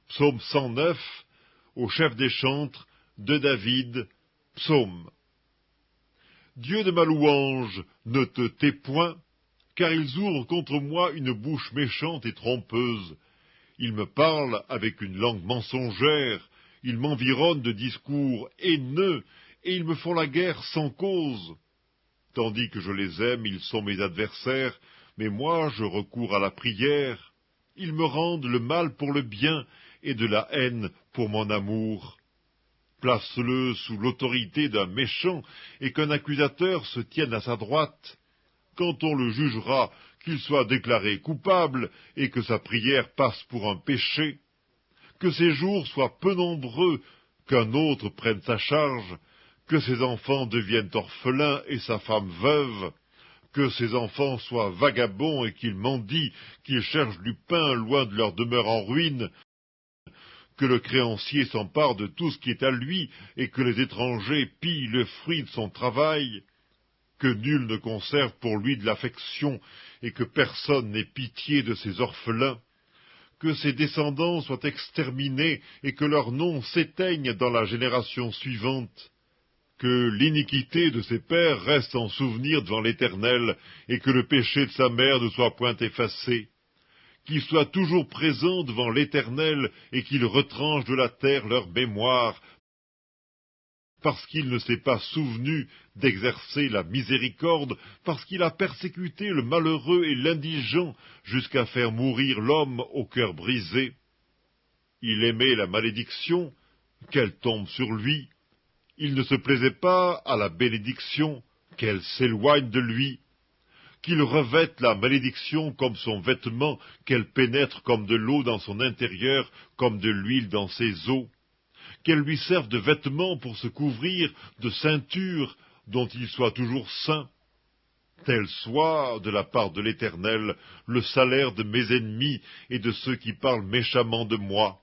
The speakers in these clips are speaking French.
Psaume 109, au chef des chantres, de David, psaume. Dieu de ma louange, ne te tais point, car ils ouvrent contre moi une bouche méchante et trompeuse. Ils me parlent avec une langue mensongère, ils m'environnent de discours haineux, et ils me font la guerre sans cause. Tandis que je les aime, ils sont mes adversaires, mais moi je recours à la prière. Ils me rendent le mal pour le bien, et de la haine pour mon amour. Place-le sous l'autorité d'un méchant, et qu'un accusateur se tienne à sa droite. Quand on le jugera, qu'il soit déclaré coupable, et que sa prière passe pour un péché. Que ses jours soient peu nombreux, qu'un autre prenne sa charge, que ses enfants deviennent orphelins et sa femme veuve, que ses enfants soient vagabonds et qu'ils mendient, qu'ils cherchent du pain loin de leur demeure en ruine, que le créancier s'empare de tout ce qui est à lui, et que les étrangers pillent le fruit de son travail, que nul ne conserve pour lui de l'affection, et que personne n'ait pitié de ses orphelins, que ses descendants soient exterminés, et que leur nom s'éteigne dans la génération suivante, que l'iniquité de ses pères reste en souvenir devant l'Éternel, et que le péché de sa mère ne soit point effacé, qu'il soit toujours présent devant l'Éternel, et qu'il retranche de la terre leur mémoire, parce qu'il ne s'est pas souvenu d'exercer la miséricorde, parce qu'il a persécuté le malheureux et l'indigent, jusqu'à faire mourir l'homme au cœur brisé. Il aimait la malédiction, qu'elle tombe sur lui. Il ne se plaisait pas à la bénédiction, qu'elle s'éloigne de lui. Qu'il revête la malédiction comme son vêtement, qu'elle pénètre comme de l'eau dans son intérieur, comme de l'huile dans ses os. Qu'elle lui serve de vêtement pour se couvrir, de ceinture, dont il soit toujours saint. Tel soit, de la part de l'Éternel, le salaire de mes ennemis et de ceux qui parlent méchamment de moi.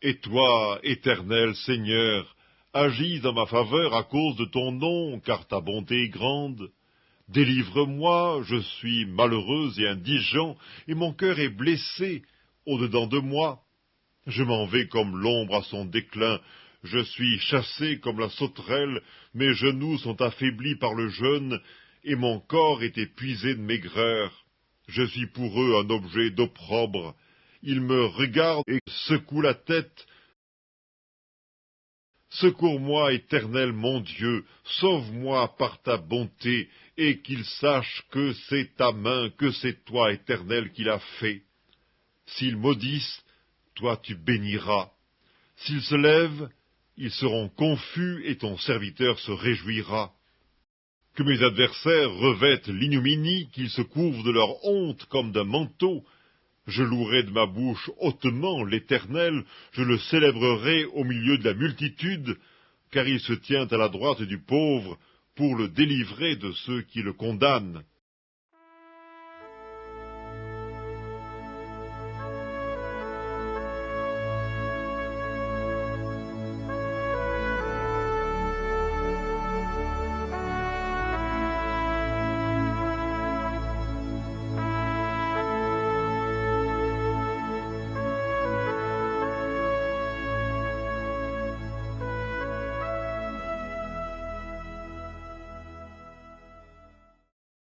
Et toi, Éternel Seigneur, agis en ma faveur à cause de ton nom, car ta bonté est grande. Délivre-moi, je suis malheureux et indigent, et mon cœur est blessé au-dedans de moi. Je m'en vais comme l'ombre à son déclin, je suis chassé comme la sauterelle, mes genoux sont affaiblis par le jeûne, et mon corps est épuisé de maigreur. Je suis pour eux un objet d'opprobre. Ils me regardent et secouent la tête. Secours-moi, Éternel mon Dieu, sauve-moi par ta bonté, et qu'ils sachent que c'est ta main, que c'est toi, Éternel, qui l'as fait. S'ils maudissent, toi tu béniras. S'ils se lèvent, ils seront confus, et ton serviteur se réjouira. Que mes adversaires revêtent l'ignominie, qu'ils se couvrent de leur honte comme d'un manteau. Je louerai de ma bouche hautement l'Éternel, je le célébrerai au milieu de la multitude, car il se tient à la droite du pauvre, pour le délivrer de ceux qui le condamnent.